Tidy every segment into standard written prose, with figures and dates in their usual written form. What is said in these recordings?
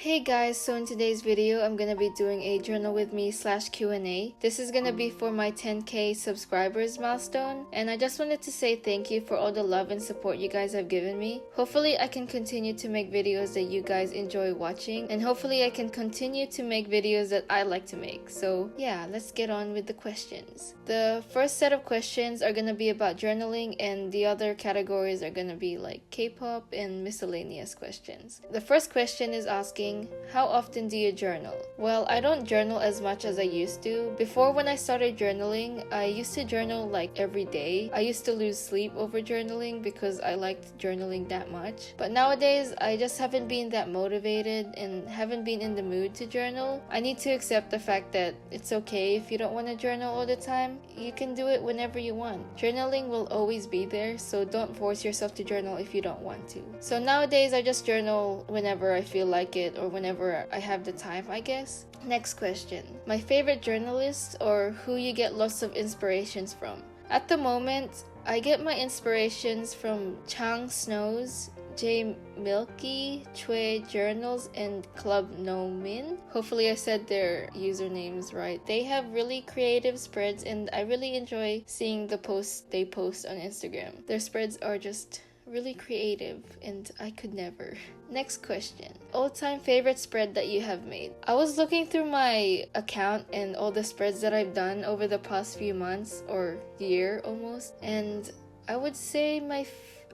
Hey guys, so in today's video, I'm gonna be doing a journal with me / Q&A. This is gonna be for my 10k subscribers milestone, and I just wanted to say thank you for all the love and support you guys have given me. Hopefully I can continue to make videos that you guys enjoy watching, and hopefully I can continue to make videos that I like to make. So yeah, let's get on with the questions. The first set of questions are gonna be about journaling, and the other categories are gonna be like K-pop and miscellaneous questions. The first question is asking, how often do you journal? Well, I don't journal as much as I used to. Before, when I started journaling, I used to journal like every day. I used to lose sleep over journaling because I liked journaling that much. But nowadays, I just haven't been that motivated and haven't been in the mood to journal. I need to accept the fact that it's okay if you don't want to journal all the time. You can do it whenever you want. Journaling will always be there, so don't force yourself to journal if you don't want to. So nowadays, I just journal whenever I feel like it, or whenever I have the time, I guess. Next question. My favorite journalist, or who you get lots of inspirations from? At the moment, I get my inspirations from Chang Snows, J Milky, Chue Journals, and Club No Min. Hopefully I said their usernames right. They have really creative spreads, and I really enjoy seeing the posts they post on Instagram. Their spreads are just really creative, and I could never. Next question. All-time favorite spread that you have made? I was looking through my account and all the spreads that I've done over the past few months or year almost, and I would say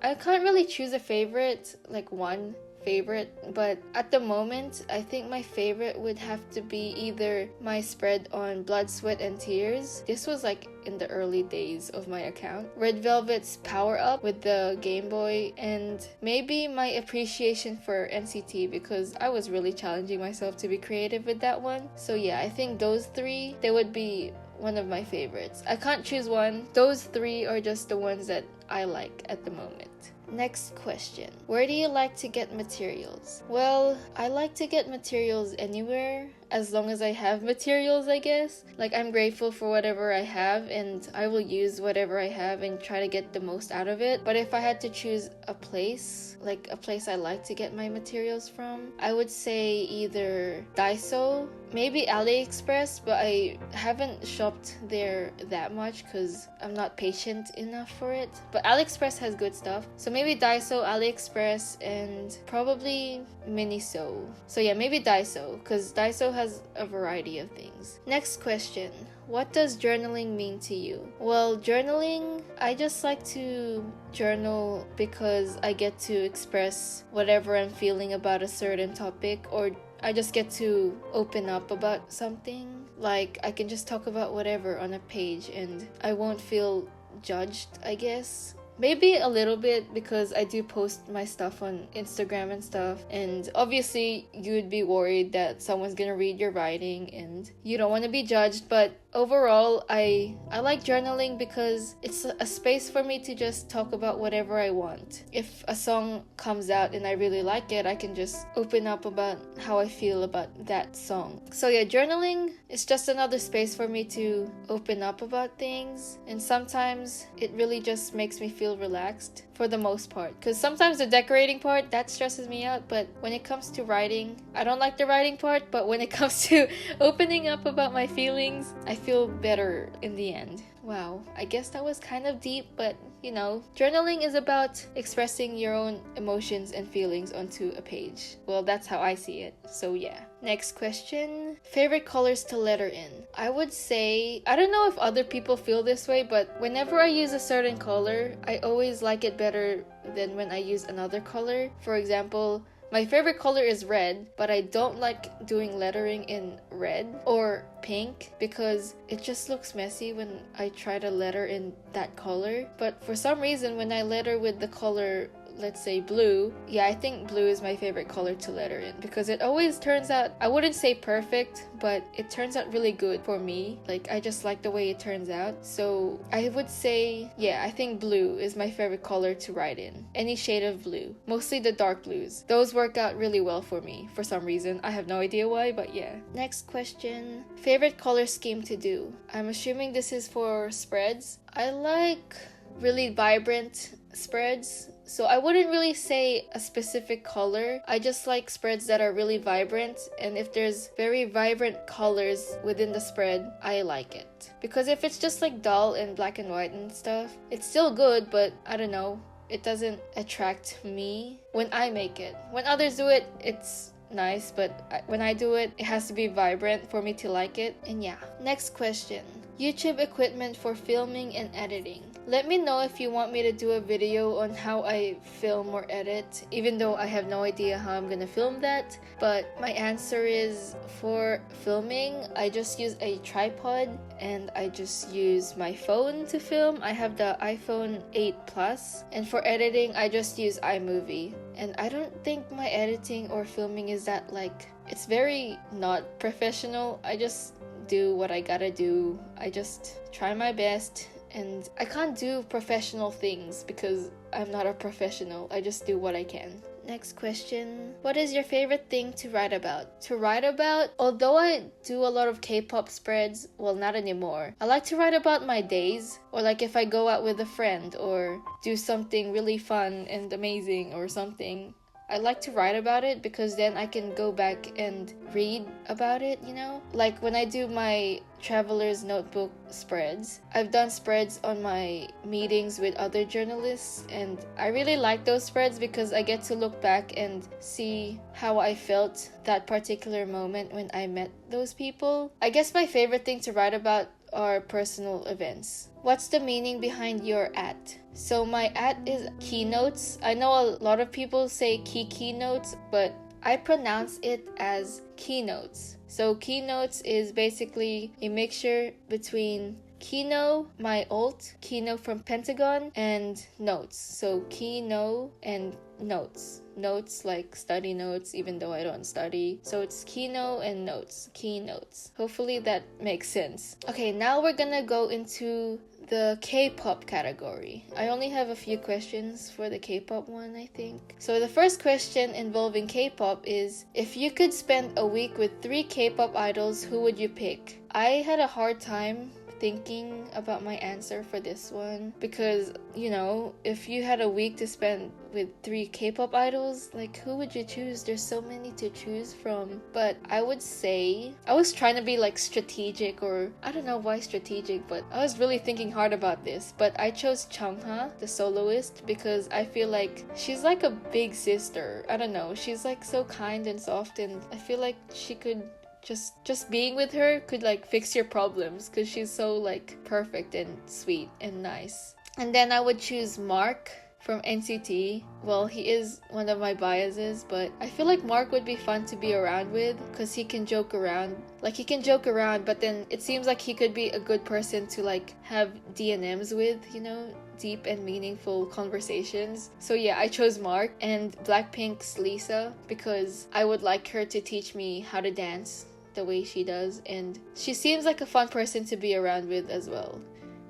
I can't really choose a favorite, like one favorite, but at the moment I think my favorite would have to be either my spread on Blood, Sweat and Tears. This was like in the early days of my account. Red Velvet's Power Up with the Game Boy, and maybe my appreciation for NCT because I was really challenging myself to be creative with that one. So yeah, I think those three, they would be one of my favorites. I can't choose one. Those three are just the ones that I like at the moment. Next question. Where do you like to get materials? Well, I like to get materials anywhere, as long as I have materials, I guess. Like, I'm grateful for whatever I have, and I will use whatever I have and try to get the most out of it. But if I had to choose a place, like a place I like to get my materials from, I would say either Daiso, maybe AliExpress, but I haven't shopped there that much because I'm not patient enough for it. But AliExpress has good stuff, so maybe Daiso, AliExpress, and probably Miniso. So yeah, maybe Daiso, because Daiso has a variety of things. Next question. What does journaling mean to you? Well, journaling, I just like to journal because I get to express whatever I'm feeling about a certain topic, or I just get to open up about something. Like, I can just talk about whatever on a page and I won't feel judged, I guess. Maybe a little bit, because I do post my stuff on Instagram and stuff, and obviously you would be worried that someone's gonna read your writing and you don't want to be judged. But overall, I like journaling because it's a space for me to just talk about whatever I want. If a song comes out and I really like it, I can just open up about how I feel about that song. So yeah, journaling is just another space for me to open up about things, and sometimes it really just makes me feel relaxed for the most part, because sometimes the decorating part, that stresses me out. But when it comes to writing, I don't like the writing part, but when it comes to opening up about my feelings, I feel better in the end. Wow, I guess that was kind of deep, but you know, journaling is about expressing your own emotions and feelings onto a page. Well, that's how I see it, so yeah. Next question. Favorite colors to letter in? I would say, I don't know if other people feel this way, but whenever I use a certain color, I always like it better than when I use another color. For example, my favorite color is red, but I don't like doing lettering in red or pink because it just looks messy when I try to letter in that color. But for some reason, when I letter with the color, let's say blue, yeah, I think blue is my favorite color to letter in because it always turns out, I wouldn't say perfect, but it turns out really good for me. Like, I just like the way it turns out. So I would say, yeah, I think blue is my favorite color to write in. Any shade of blue, mostly the dark blues. Those work out really well for me for some reason. I have no idea why, but yeah. Next question. Favorite color scheme to do? I'm assuming this is for spreads. I like really vibrant spreads So I wouldn't really say a specific color. I just like spreads that are really vibrant, and if there's very vibrant colors within the spread, I like it. Because if it's just like dull and black and white and stuff, it's still good, but I don't know, it doesn't attract me when I make it. When others do it, it's nice, but when I do it, it has to be vibrant for me to like it. And yeah. Next question. YouTube equipment for filming and editing. Let me know if you want me to do a video on how I film or edit, even though I have no idea how I'm gonna film that. But my answer is, for filming, I just use a tripod and I just use my phone to film. I have the iPhone 8 Plus, and for editing, I just use iMovie. And I don't think my editing or filming is that like, it's very not professional. I just do what I gotta do. I just try my best, and I can't do professional things because I'm not a professional. I just do what I can. Next question. What is your favorite thing to write about? To write about, although I do a lot of K-pop spreads, well, not anymore. I like to write about my days, or like if I go out with a friend or do something really fun and amazing or something. I like to write about it because then I can go back and read about it, you know? Like when I do my traveler's notebook spreads, I've done spreads on my meetings with other journalists, and I really like those spreads because I get to look back and see how I felt that particular moment when I met those people. I guess my favorite thing to write about are personal events. What's the meaning behind your @ So my @ is keynotes. I know a lot of people say keynotes, but I pronounce it as keynotes. So keynotes is basically a mixture between Kino, my alt, Kino from Pentagon, and notes. So Kino and notes. Notes like study notes, even though I don't study. So it's Kino and notes. Keynotes. Hopefully that makes sense. Okay, now we're gonna go into the K-pop category. I only have a few questions for the K-pop one, I think. So the first question involving K-pop is, if you could spend a week with 3 K-pop idols, who would you pick? I had a hard time thinking about my answer for this one because, you know, if you had a week to spend with 3 K-pop idols, like who would you choose? There's so many to choose from. But I would say, I was trying to be like strategic, or I don't know why strategic, but I was really thinking hard about this. But I chose Chungha, the soloist, because I feel like she's like a big sister. I don't know, she's like so kind and soft, and I feel like she could just being with her could like fix your problems because she's so like perfect and sweet and nice. And then I would choose Mark from NCT. Well, he is one of my biases, but I feel like Mark would be fun to be around with because he can joke around. Like he can joke around, but then it seems like he could be a good person to like have D&Ms with, you know, deep and meaningful conversations. So yeah, I chose Mark. And Blackpink's Lisa because I would like her to teach me how to dance the way she does, and she seems like a fun person to be around with as well.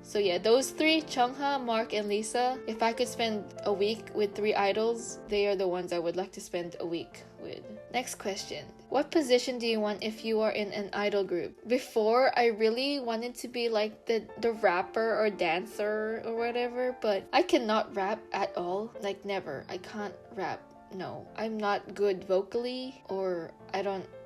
So yeah, those 3, Chungha, Mark, and Lisa. If I could spend a week with 3 idols, they are the ones I would like to spend a week with. Next question. What position do you want if you are in an idol group? Before, I really wanted to be like the rapper or dancer or whatever, but I cannot rap at all. Like never. I can't rap. No, I'm not good vocally, or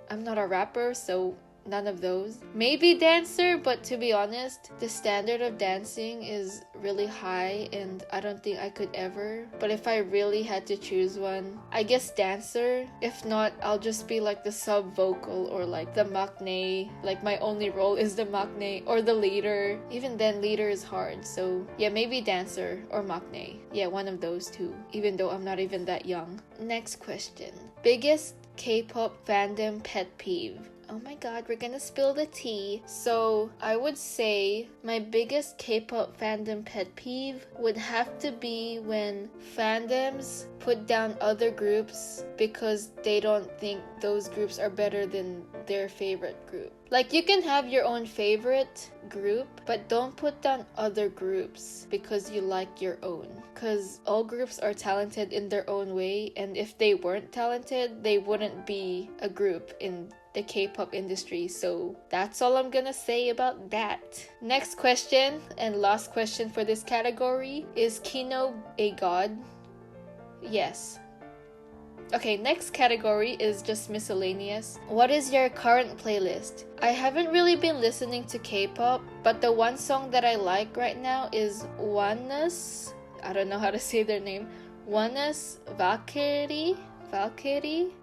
I'm not a rapper, so none of those. Maybe dancer, but to be honest, the standard of dancing is really high and I don't think I could ever. But if I really had to choose one, I guess dancer. If not, I'll just be like the sub vocal or like the maknae. Like my only role is the maknae or the leader. Even then, leader is hard. So yeah, maybe dancer or maknae. Yeah, one of those two, even though I'm not even that young. Next question. Biggest K-pop fandom pet peeve. Oh my god, we're gonna spill the tea. So I would say my biggest K-pop fandom pet peeve would have to be when fandoms put down other groups because they don't think those groups are better than their favorite group. Like, you can have your own favorite group, but don't put down other groups because you like your own. Because all groups are talented in their own way, and if they weren't talented, they wouldn't be a group in the K-pop industry. So that's all I'm gonna say about that. Next question and last question for this category. Is Kino a god? Yes. Okay, next category is just miscellaneous. What is your current playlist? I haven't really been listening to K-pop, but the one song that I like right now is Oneus. I don't know how to say their name. Oneus Valkyrie?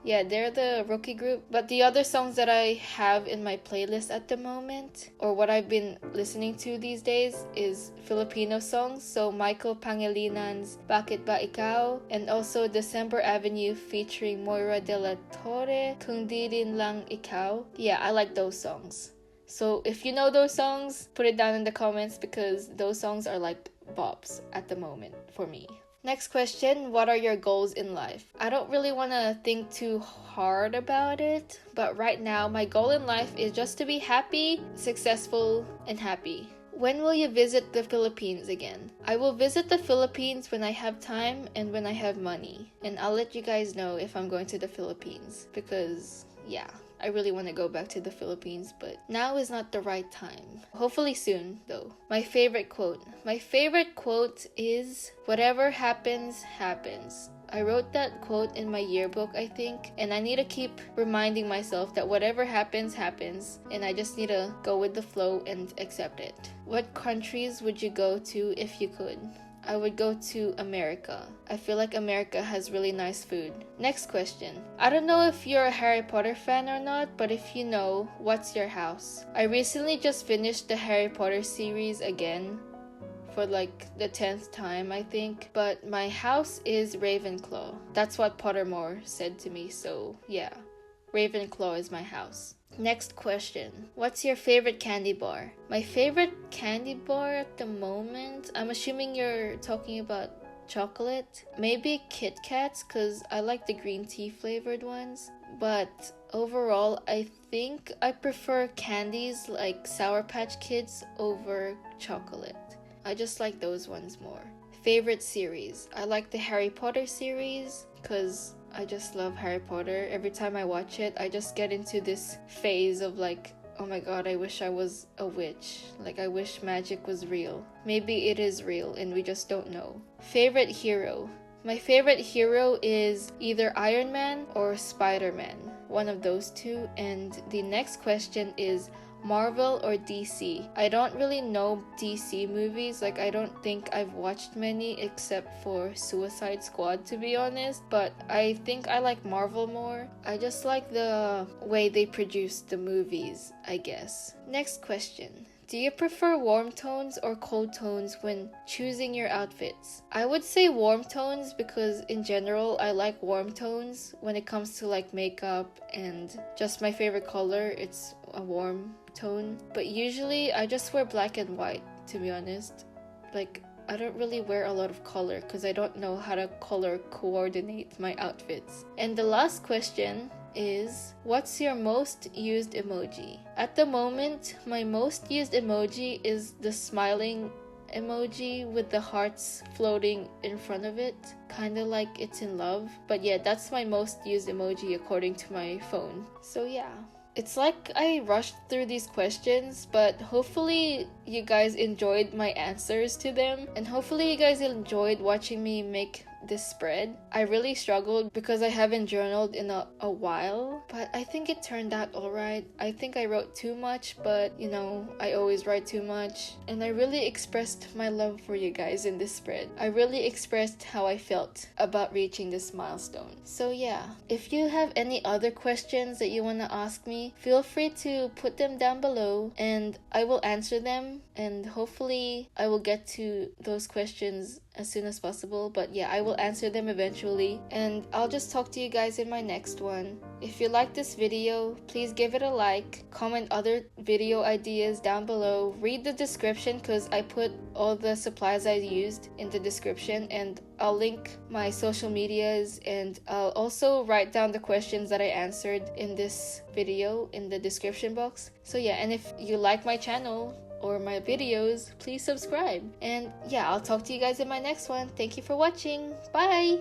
Yeah, they're the rookie group. But the other songs that I have in my playlist at the moment, or what I've been listening to these days, is Filipino songs. So Michael Pangelinan's Bakit Ba Ikaw, and also December Avenue featuring Moira de la Torre, Kung Di Din Lang Ikaw. Yeah, I like those songs. So if you know those songs, put it down in the comments because those songs are like bops at the moment for me. Next question, what are your goals in life? I don't really want to think too hard about it, but right now my goal in life is just to be happy, successful, and happy. When will you visit the Philippines again? I will visit the Philippines when I have time and when I have money. And I'll let you guys know if I'm going to the Philippines because, yeah, I really want to go back to the Philippines, but now is not the right time. Hopefully soon, though. My favorite quote. My favorite quote is, "Whatever happens, happens." I wrote that quote in my yearbook, I think, and I need to keep reminding myself that whatever happens, happens, and I just need to go with the flow and accept it. What countries would you go to if you could? I would go to America. I feel like America has really nice food. Next question. I don't know if you're a Harry Potter fan or not, but if you know, what's your house? I recently just finished the Harry Potter series again for like the 10th time, I think. But my house is Ravenclaw. That's what Pottermore said to me, so yeah. Ravenclaw is my house. Next question. What's your favorite candy bar? My favorite candy bar at the moment, I'm assuming you're talking about chocolate. Maybe Kit Kats, because I like the green tea flavored ones. But overall, I think I prefer candies like Sour Patch Kids over chocolate. I just like those ones more. Favorite series. I like the Harry Potter series because I just love Harry Potter. Every time I watch it, I just get into this phase of like, oh my god, I wish I was a witch. Like, I wish magic was real. Maybe it is real and we just don't know. Favorite hero. My favorite hero is either Iron Man or Spider-Man. One of those two. And the next question is Marvel or DC? I don't really know DC movies. Like, I don't think I've watched many except for Suicide Squad, to be honest. But I think I like Marvel more. I just like the way they produce the movies, I guess. Next question. Do you prefer warm tones or cold tones when choosing your outfits? I would say warm tones because in general I like warm tones when it comes to like makeup and just my favorite color, it's a warm tone. But usually I just wear black and white, to be honest. Like, I don't really wear a lot of color because I don't know how to color coordinate my outfits. And the last question is, what's your most used emoji? At the moment, my most used emoji is the smiling emoji with the hearts floating in front of it, kind of like it's in love. But yeah, that's my most used emoji according to my phone. So yeah. It's like I rushed through these questions, but hopefully you guys enjoyed my answers to them, and hopefully you guys enjoyed watching me make this spread. I really struggled because I haven't journaled in a while, but I think it turned out alright. I think I wrote too much, but you know, I always write too much, and I really expressed my love for you guys in this spread. I really expressed how I felt about reaching this milestone. So yeah, if you have any other questions that you want to ask me, feel free to put them down below and I will answer them, and hopefully I will get to those questions as soon as possible. But yeah, I will answer them eventually, and I'll just talk to you guys in my next one. If you like this video, please give it a like, comment other video ideas down below, read the description because I put all the supplies I used in the description, and I'll link my social medias, and I'll also write down the questions that I answered in this video in the description box. So yeah, and if you like my channel or my videos, please subscribe. And yeah, I'll talk to you guys in my next one. Thank you for watching. Bye!